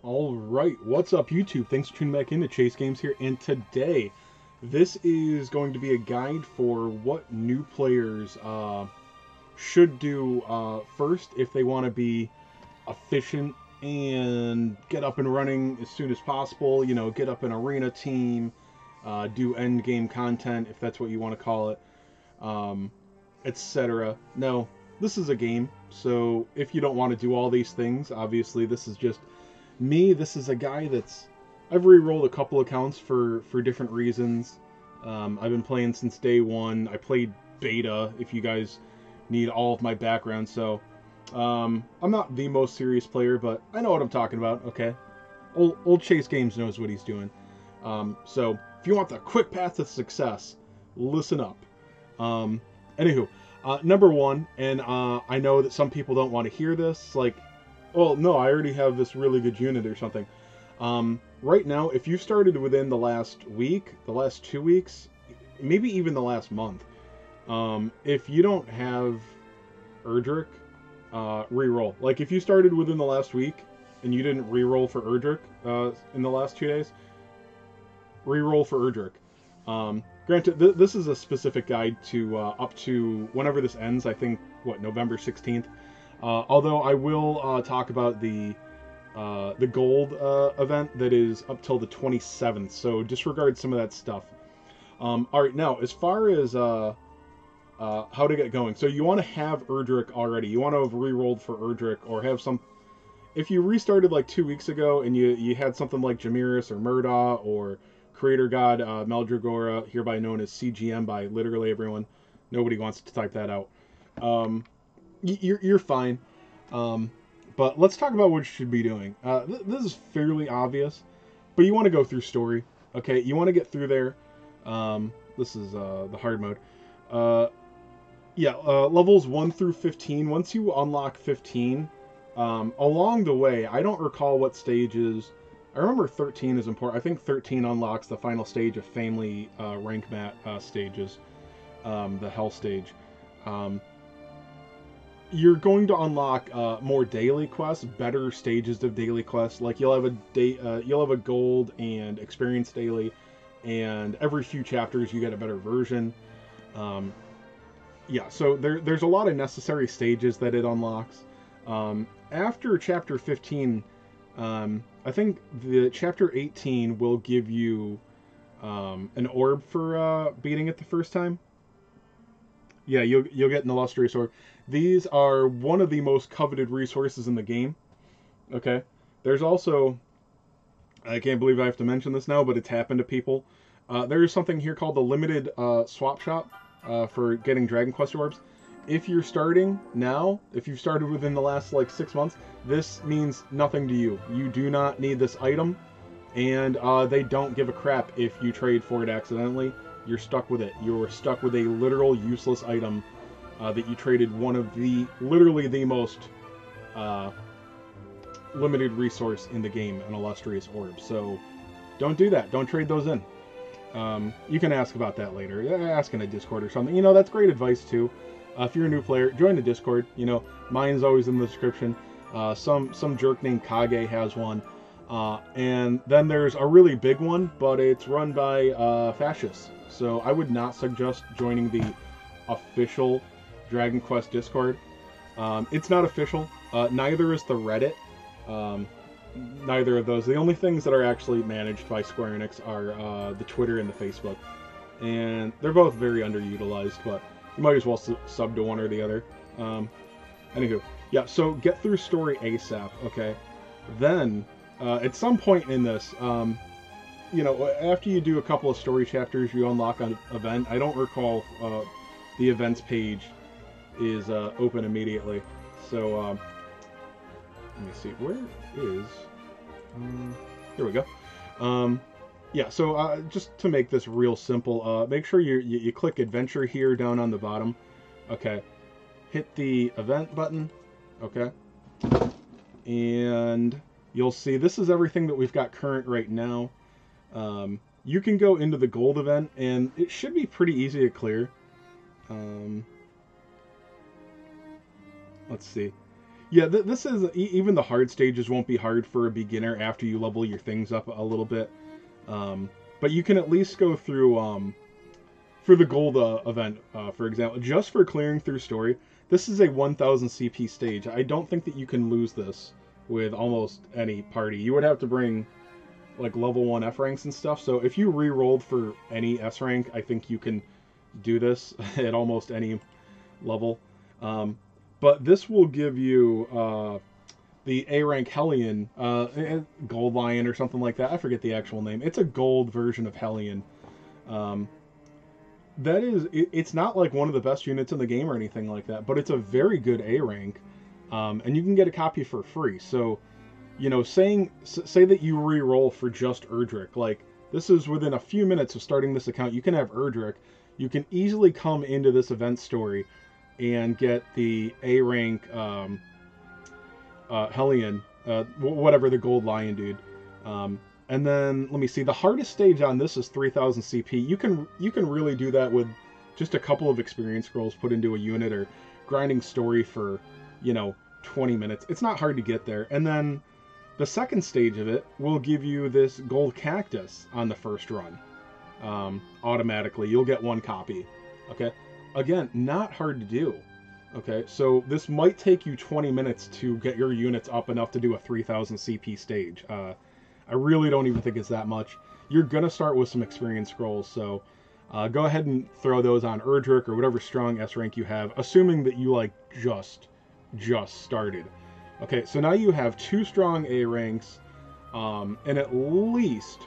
All right, what's up, YouTube? Thanks for tuning back in to Chase Games here, and today this is going to be a guide for what new players should do first if they want to be efficient and get up and running as soon as possible. You know, get up an arena team, do end game content if that's what you want to call it, etc. No, this is a game, so if you don't want to do all these things, obviously this is just me. This is a guy I've re-rolled a couple accounts for different reasons. I've been playing since day one. I played beta, if you guys need all of my background. So I'm not the most serious player, but I know what I'm talking about. Okay, old Chase Games knows what he's doing. So if you want the quick path to success, listen up. Anywho, number one, and I know that some people don't want to hear this, like, well, no, I already have this really good unit or something. Right now, if you started within the last week, the last 2 weeks, maybe even the last month, if you don't have Erdrick, re-roll. Like, if you started within the last week and you didn't re-roll for Erdrick in the last 2 days, re-roll for Erdrick. Granted, this is a specific guide to up to whenever this ends. I think, what, November 16th? Although I will talk about the gold event that is up till the 27th, so disregard some of that stuff. All right, now as far as how to get going, so you want to have Erdrick already. You want to have re-rolled for Erdrick, or have some. If you restarted like 2 weeks ago and you had something like Jamiris or Murda or Creator God Meldragora, hereby known as CGM by literally everyone. Nobody wants to type that out. You're fine. But let's talk about what you should be doing. This is fairly obvious, but you want to go through story. Okay, you want to get through there. This is the hard mode. Levels 1 through 15. Once you unlock 15, along the way, I don't recall what stages. I remember 13 is important. I think 13 unlocks the final stage of family rank mat stages, the Hell stage. You're going to unlock more daily quests, better stages of daily quests. Like you'll have a gold and experience daily, and every few chapters you get a better version. So there's a lot of necessary stages that it unlocks. After chapter 15, I think the chapter 18 will give you an orb for beating it the first time. Yeah, you'll get an illustrious orb. These are one of the most coveted resources in the game. Okay, there's also, I can't believe I have to mention this now, but it's happened to people. There's something here called the limited swap shop for getting Dragon Quest orbs. If you're starting now, if you've started within the last like 6 months, this means nothing to you. You do not need this item, and they don't give a crap if you trade for it accidentally. You're stuck with it. You're stuck with a literal useless item that you traded one of literally the most limited resource in the game, an illustrious orb. So don't do that. Don't trade those in. You can ask about that later. Ask in a Discord or something. You know, that's great advice too. If you're a new player, join the Discord. You know, mine's always in the description. Some jerk named Kage has one. And then there's a really big one, but it's run by fascists. So I would not suggest joining the official Dragon Quest Discord. It's not official. Neither is the Reddit. Neither of those. The only things that are actually managed by Square Enix are the Twitter and the Facebook. And they're both very underutilized, but you might as well sub to one or the other. Anywho, yeah, so get through story ASAP, okay? Then, at some point in this, you know, after you do a couple of story chapters, you unlock an event. I don't recall the events page is open immediately. So, let me see, where is... here we go. Yeah, so just to make this real simple, make sure you click Adventure here down on the bottom. Okay. Hit the event button. Okay. And you'll see this is everything that we've got current right now. You can go into the gold event, and it should be pretty easy to clear. Let's see. Yeah, this is even the hard stages won't be hard for a beginner after you level your things up a little bit. But you can at least go through for the gold event, for example, just for clearing through story. This is a 1000 CP stage. I don't think that you can lose this with almost any party. You would have to bring like level 1 F ranks and stuff. So if you re-rolled for any S rank, I think you can do this at almost any level. But this will give you the A rank Hellion, Gold Lion or something like that. I forget the actual name. It's a gold version of Hellion. That is, it's not like one of the best units in the game or anything like that, but it's a very good A rank, and you can get a copy for free. So, you know, say that you re-roll for just Erdrick, like this is within a few minutes of starting this account, you can have Erdrick. You can easily come into this event story and get the A rank Hellion, whatever, the Gold Lion dude. And then, let me see, the hardest stage on this is 3000 CP. You can really do that with just a couple of experience scrolls put into a unit or grinding story for, you know, 20 minutes. It's not hard to get there. And then the second stage of it will give you this gold cactus on the first run. Automatically. You'll get 1 copy. Okay? Again, not hard to do. Okay? So this might take you 20 minutes to get your units up enough to do a 3000 CP stage. I really don't even think it's that much. You're going to start with some experience scrolls, so go ahead and throw those on Erdrick or whatever strong S rank you have, assuming that you, like, just started. Okay, so now you have 2 strong A ranks, and at least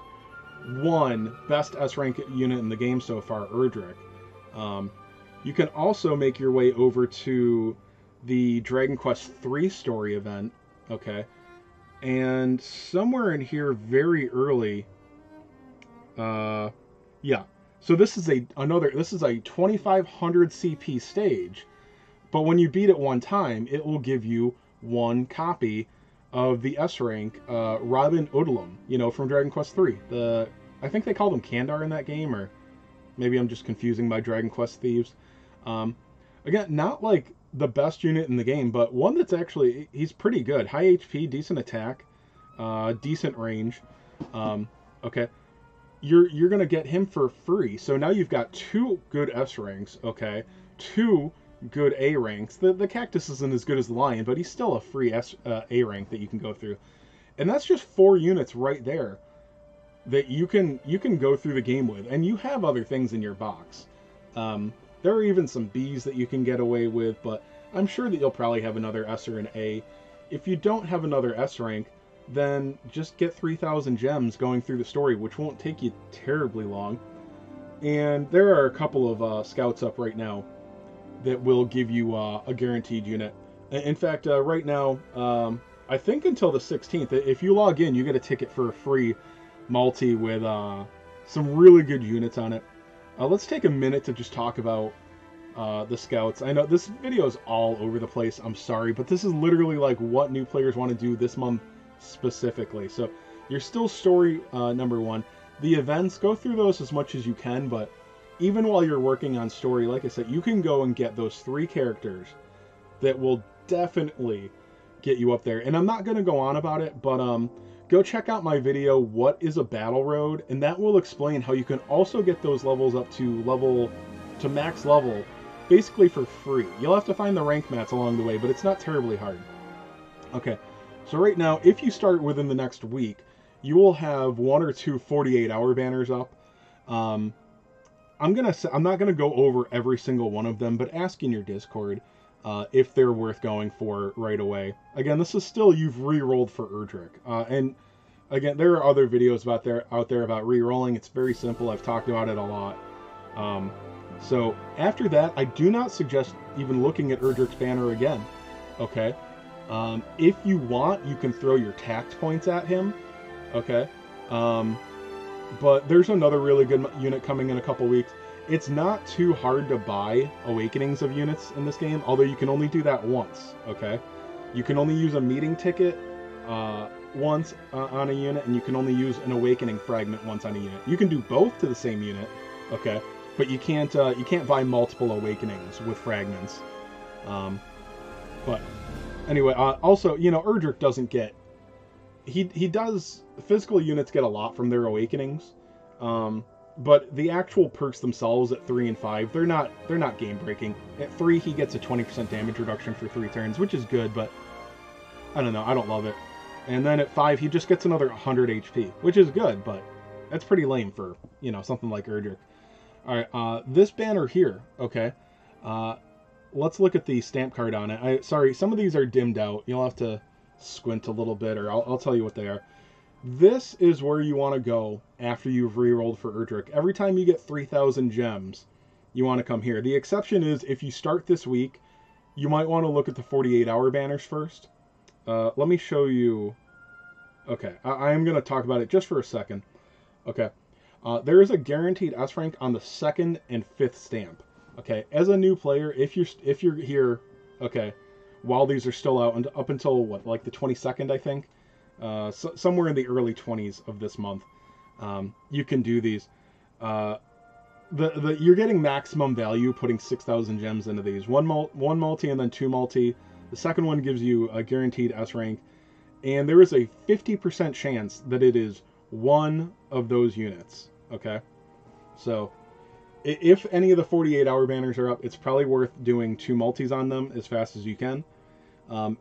1 best S rank unit in the game so far, Erdrick. You can also make your way over to the Dragon Quest III story event, okay? And somewhere in here very early, yeah. So this is a 2500 CP stage, but when you beat it 1 time, it will give you 1 copy of the S rank Robin Odlum, you know, from Dragon Quest III. I think they called him Kandar in that game, or maybe I'm just confusing my Dragon Quest thieves. Again, not like the best unit in the game, but one that's actually, he's pretty good. High HP, decent attack, decent range. Okay, you're gonna get him for free. So now you've got 2 good S ranks. Okay, 2 good A ranks. The cactus isn't as good as the lion, but he's still a free A rank that you can go through. And that's just 4 units right there that you can go through the game with, and you have other things in your box. There are even some Bs that you can get away with, but I'm sure that you'll probably have another S or an A. If you don't have another S rank, then just get 3000 gems going through the story, which won't take you terribly long. And there are a couple of scouts up right now that will give you a guaranteed unit. In fact, right now, I think until the 16th, if you log in, you get a ticket for a free multi with some really good units on it. Let's take a minute to just talk about the scouts. I know this video is all over the place, I'm sorry, but this is literally like what new players want to do this month specifically. So you're still story number 1. The events, go through those as much as you can, but even while you're working on story, like I said, you can go and get those 3 characters that will definitely get you up there. And I'm not going to go on about it, but go check out my video, What is a Battle Road? And that will explain how you can also get those levels up to max level, basically for free. You'll have to find the rank mats along the way, but it's not terribly hard. Okay, so right now, if you start within the next week, you will have 1 or 2 48-hour banners up. I'm not gonna go over every single one of them, but ask in your Discord if they're worth going for right away. Again, this is still, you've re-rolled for Erdrick. And again, there are other videos out there about re-rolling. It's very simple. I've talked about it a lot. So after that, I do not suggest even looking at Erdrick's banner again. Okay? If you want, you can throw your tact points at him. Okay? But there's another really good unit coming in a couple weeks. It's not too hard to buy awakenings of units in this game, although you can only do that once, okay? You can only use a meeting ticket once on a unit, and you can only use an awakening fragment once on a unit. You can do both to the same unit, okay? But you can't buy multiple awakenings with fragments. But Anyway, also, you know, Erdrick doesn't get... He does... Physical units get a lot from their awakenings. But the actual perks themselves at 3 and 5, they're not game-breaking. At 3, he gets a 20% damage reduction for 3 turns, which is good, but... I don't know, I don't love it. And then at 5, he just gets another 100 HP, which is good, but that's pretty lame for, you know, something like Erdrick. Alright, this banner here, okay. Let's look at the stamp card on it. Sorry, some of these are dimmed out. You'll have to squint a little bit, or I'll tell you what they are. This is where you want to go after you've rerolled for Erdrick. Every time you get 3,000 gems, you want to come here. The exception is if you start this week, you might want to look at the 48-hour banners first. Let me show you... Okay, I am going to talk about it just for a second. Okay, there is a guaranteed S rank on the 2nd and 5th stamp. Okay, as a new player, if you're here, okay, while these are still out, and up until, what, like the 22nd, I think? Somewhere in the early 20s of this month, you can do these. You're getting maximum value putting 6,000 gems into these. One multi and then 2 multi. The second one gives you a guaranteed S rank, and there is a 50% chance that it is one of those units. Okay, so if any of the 48-hour banners are up, it's probably worth doing 2 multis on them as fast as you can.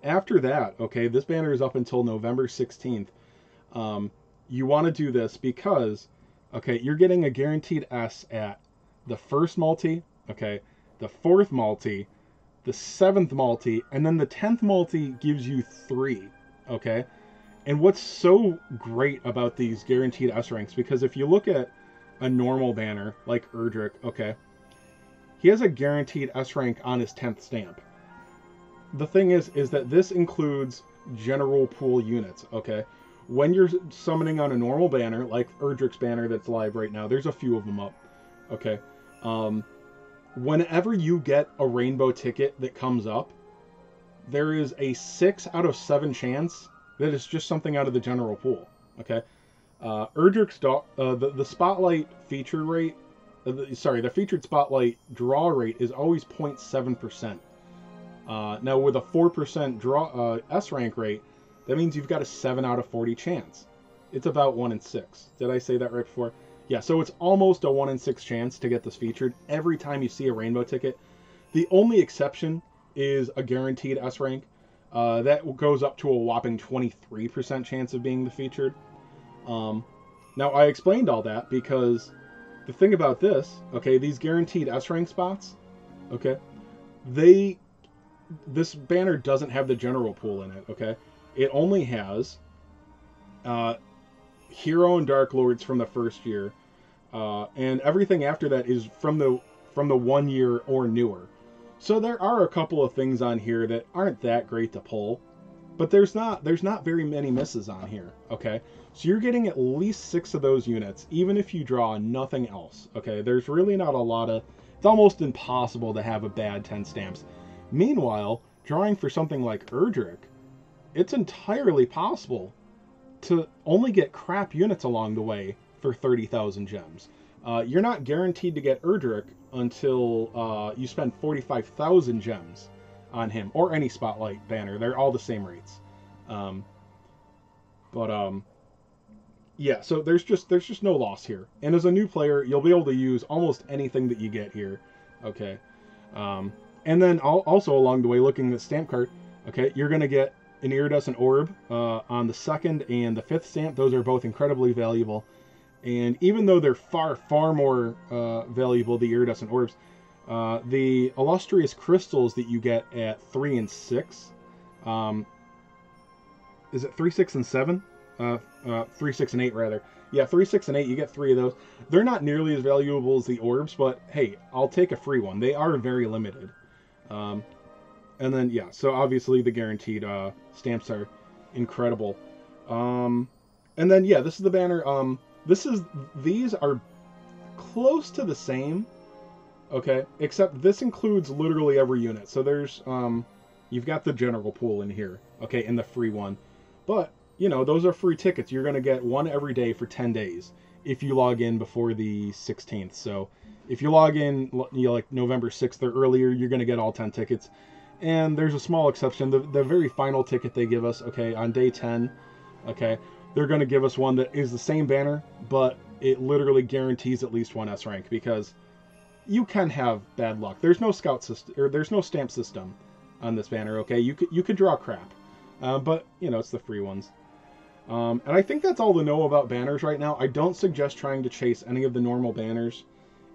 After that, okay, this banner is up until November 16th. You want to do this because, okay, you're getting a guaranteed S at the 1st multi, okay, the 4th multi, the 7th multi, and then the 10th multi gives you 3, okay? And what's so great about these guaranteed S ranks, because if you look at a normal banner like Erdrick, okay, he has a guaranteed S rank on his 10th stamp. The thing is that this includes general pool units, okay? When you're summoning on a normal banner, like Erdrick's banner that's live right now, there's a few of them up, okay? Whenever you get a rainbow ticket that comes up, there is a 6 out of 7 chance that it's just something out of the general pool, okay? Erdrick's the spotlight feature rate, the featured spotlight draw rate is always 0.7%. Now with a 4% draw S rank rate, that means you've got a 7 out of 40 chance. It's about 1 in 6. Did I say that right before? Yeah, so it's almost a 1 in 6 chance to get this featured every time you see a rainbow ticket. The only exception is a guaranteed S rank. That goes up to a whopping 23% chance of being the featured. Now, I explained all that because the thing about this, okay, these guaranteed S rank spots, okay, this banner doesn't have the general pool in it, okay? It only has Hero and Dark Lords from the first year, and everything after that is from the 1 year or newer. So there are a couple of things on here that aren't that great to pull, but there's not very many misses on here, okay? So you're getting at least 6 of those units, even if you draw nothing else, okay? There's really not a lot of... It's almost impossible to have a bad 10 stamps. Meanwhile, drawing for something like Erdrick, it's entirely possible to only get crap units along the way for 30,000 gems. You're not guaranteed to get Erdrick until you spend 45,000 gems on him, or any spotlight banner. They're all the same rates. Yeah, so there's just no loss here. And as a new player, you'll be able to use almost anything that you get here. Okay. And then also along the way, looking at the stamp card, okay, you're going to get an iridescent orb on the 2nd and the 5th stamp. Those are both incredibly valuable. And even though they're far more valuable, the iridescent orbs, the illustrious crystals that you get at 3 and 6, is it 3, 6, and 7? 3, 6, and 8 rather. Yeah, 3, 6, and 8, you get 3 of those. They're not nearly as valuable as the orbs, but hey, I'll take a free one. They are very limited. And then, yeah, so obviously the guaranteed stamps are incredible. And then, yeah, this is the banner. These are close to the same, okay, except this includes literally every unit. So there's, you've got the general pool in here, okay, and the free one. But, you know, those are free tickets. You're going to get one every day for 10 days if you log in before the 16th. So if you log in, you know, like November 6th or earlier, you're going to get all 10 tickets. And there's a small exception. The very final ticket they give us, okay, on day 10, okay, they're going to give us one that is the same banner, but it literally guarantees at least one S rank, because you can have bad luck. There's no scout system, or there's no stamp system on this banner, okay? You could draw crap, but, you know, it's the free ones. And I think that's all to know about banners right now. I don't suggest trying to chase any of the normal banners.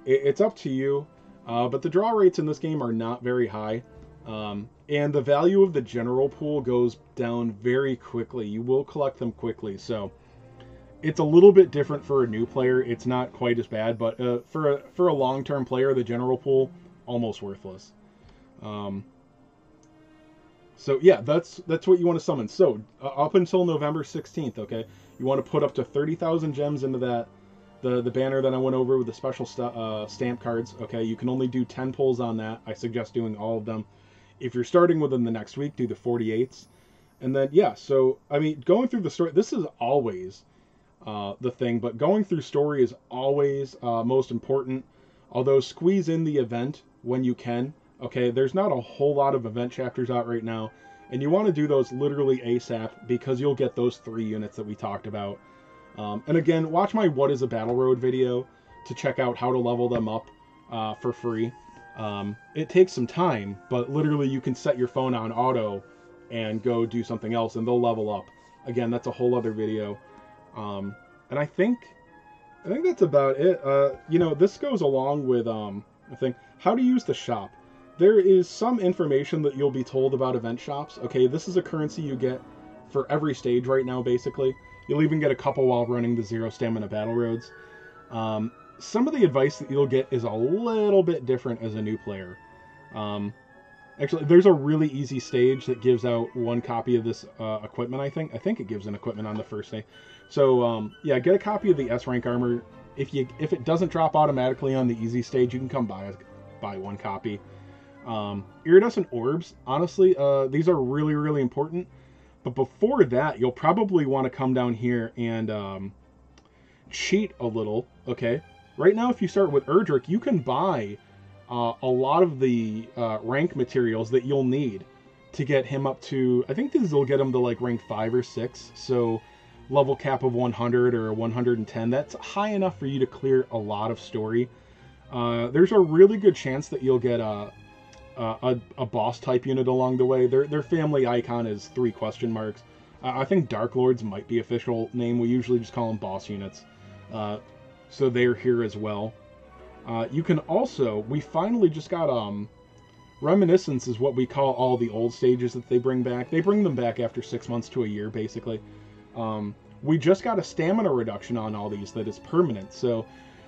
It's up to you, but the draw rates in this game are not very high. And the value of the general pool goes down very quickly. You will collect them quickly, so it's a little bit different for a new player. It's not quite as bad, but for a long-term player, the general pool, almost worthless. So yeah, that's what you want to summon. So up until November 16th, okay, you want to put up to 30,000 gems into that, the banner that I went over with the special stamp cards. Okay, you can only do 10 pulls on that. I suggest doing all of them. If you're starting within the next week, do the 48s. And then, yeah, so, I mean, going through the story, this is always the thing, but going through story is always most important. Although, squeeze in the event when you can. Okay, there's not a whole lot of event chapters out right now, and you want to do those literally ASAP, because you'll get those 3 units that we talked about. And again, watch my What is a Battle Road video to check out how to level them up for free. It takes some time, but literally you can set your phone on auto and go do something else, and they'll level up. Again, that's a whole other video. And I think that's about it. You know, this goes along with I think how to use the shop. There is some information that you'll be told about event shops. Okay, this is a currency you get for every stage right now, basically. You'll even get a couple while running the 0 stamina battle roads. Some of the advice that you'll get is a little bit different as a new player. Actually, there's a really easy stage that gives out 1 copy of this equipment, I think. I think it gives an equipment on the first day. So, yeah, get a copy of the S rank armor. If it doesn't drop automatically on the easy stage, you can come buy 1 copy. Iridescent orbs, honestly, these are really, really important. But before that, you'll probably want to come down here and cheat a little, okay? Right now, if you start with Erdrick, you can buy a lot of the rank materials that you'll need to get him up to, I think these will get him to like rank 5 or 6, so level cap of 100 or 110, that's high enough for you to clear a lot of story. There's a really good chance that you'll get a boss type unit along the way. Their family icon is 3 question marks. I think Dark Lords might be official name. We usually just call them boss units. So they're here as well. You can also, we finally just got, Reminiscence is what we call all the old stages that they bring back. They bring them back after 6 months to a year, basically. We just got a stamina reduction on all these that is permanent. So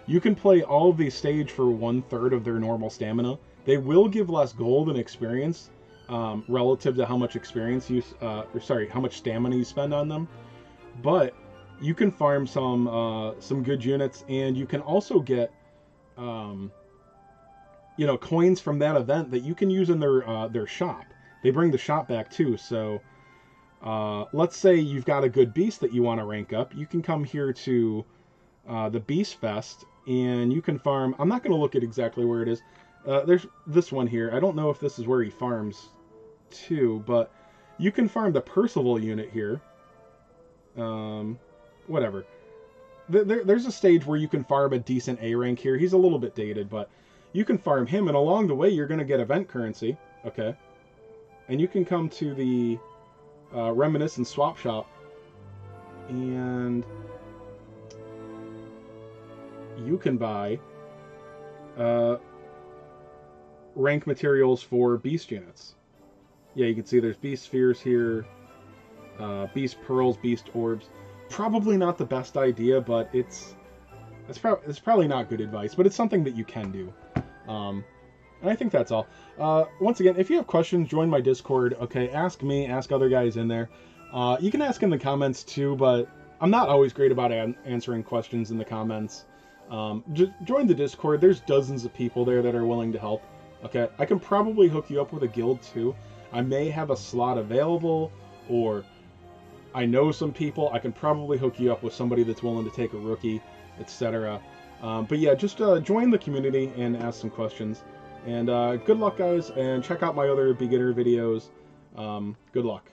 you can play all of these stage for 1/3 of their normal stamina. They will give less gold and experience, relative to how much experience how much stamina you spend on them. But you can farm some good units, and you can also get, you know, coins from that event that you can use in their shop. They bring the shop back too. So let's say you've got a good beast that you want to rank up. You can come here to the Beast Fest, and you can farm. I'm not going to look at exactly where it is. There's this one here. I don't know if this is where he farms too, but you can farm the Percival unit here. Whatever. There's a stage where you can farm a decent A rank here. He's a little bit dated, but you can farm him, and along the way you're going to get event currency. Okay. And you can come to the Reminiscence swap shop, and you can buy rank materials for beast units. Yeah, you can see there's beast spheres here, beast pearls, beast orbs. Probably not the best idea, but it's probably not good advice, but it's something that you can do. And I think that's all. Once again, if you have questions, join my Discord. Okay, ask me, ask other guys in there. You can ask in the comments too, but I'm not always great about answering questions in the comments. Just join the Discord. There's dozens of people there that are willing to help. Okay, I can probably hook you up with a guild too. I may have a slot available, or I know some people. I can probably hook you up with somebody that's willing to take a rookie, etc. But yeah, just join the community and ask some questions. And good luck, guys, and check out my other beginner videos. Good luck.